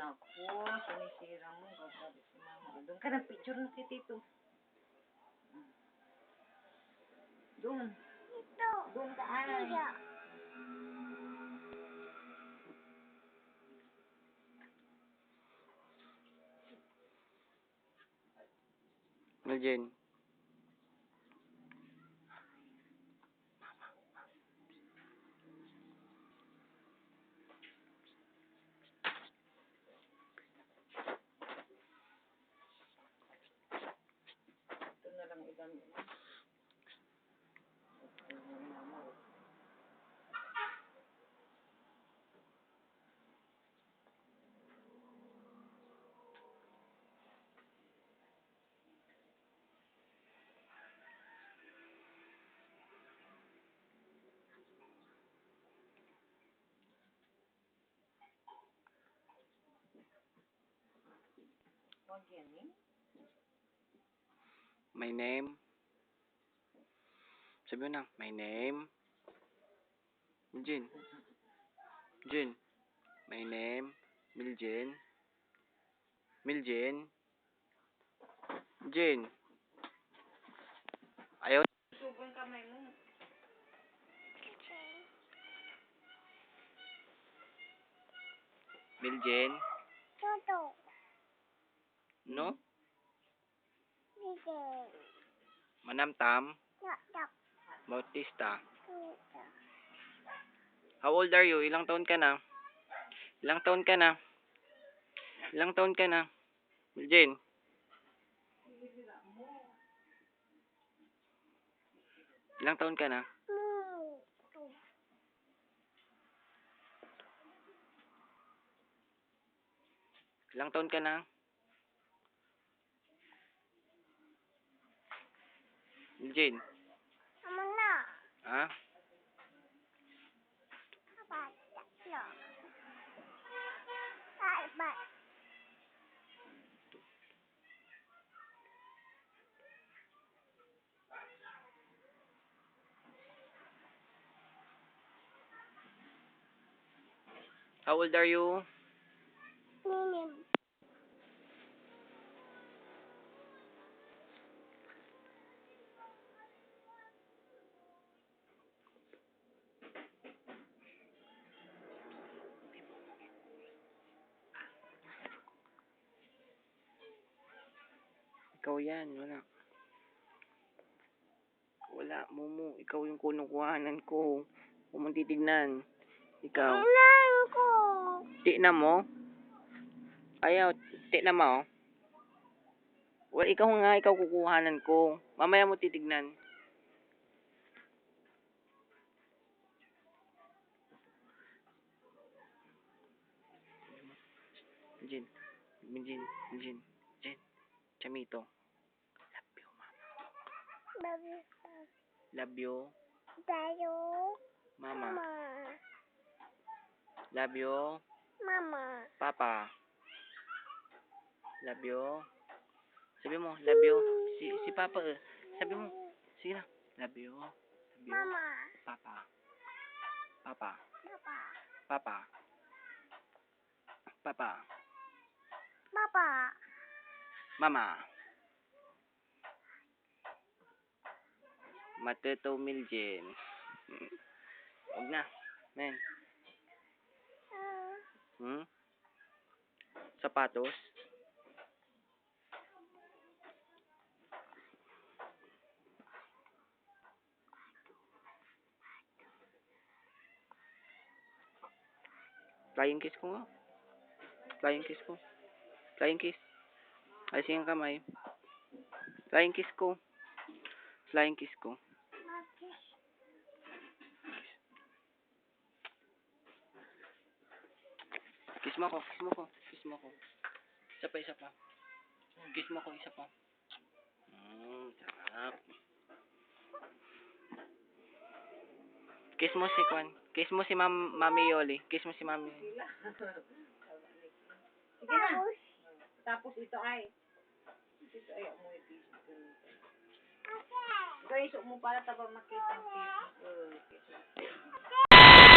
Naku, sinisira mo. Grabe si mama. Doon ka ng picture na si Tito. Doon. Ito. Doon ka ay. Iya. Jen. Ito na lang idami mo. Wag yan eh. My name. Sabi mo na, my name. Jen. Jen. My name. Miljen. Miljen. Jen. Ayaw. Sobrang kamay mo. Miljen. Toto. No? Bige. Manamtam. Nak. Bautista. Toto. How old are you? Ilang taon ka na? Ilang taon ka na? Ilang taon ka na? Miljen. Ilang taon ka na? Ilang taon ka na? Miljen. Amo na. Ha? Apa? No. Bye. How old are you? Ninim. Ikaw yan. Wala. Wala. Mumu. Ikaw yung kunukuhanan ko. Huwag mong titignan. Ikaw. Ulan ko. Tignan mo. Ayaw. Tignan mo. Well, ikaw nga. Ikaw kukuhanan ko. Mamaya mo titignan. Jin. Jin. Jin. Jin. Chamito. Love you, mama. Baby. Love you, Tayo. mama. Mama. Love you, Mama. papa. Love you. Sabi mo, love you. Si papa. Sabi mo. Sige na. Love you. Love you. Mama. Papa. Papa. Papa. Papa. Papa. Papa. Mama. Matuto Miljen. Huwag na. Men. Sapatos. Flying kiss ko nga. Flying kiss ko. Flying kiss. Alisin yung kamay. Flying kiss ko. Flying kiss ko. Kiss mo ko. Kiss mo ko. Kiss mo ko. Isa pa, isa pa. Kiss mo ko, isa pa. Sarap. Kiss mo si Kwan. Kiss mo si Mami Yoli. Kiss mo si Mami. Sige na. Tapos ito ay. Ito ay mo ito. Guys, mo para taba makita ang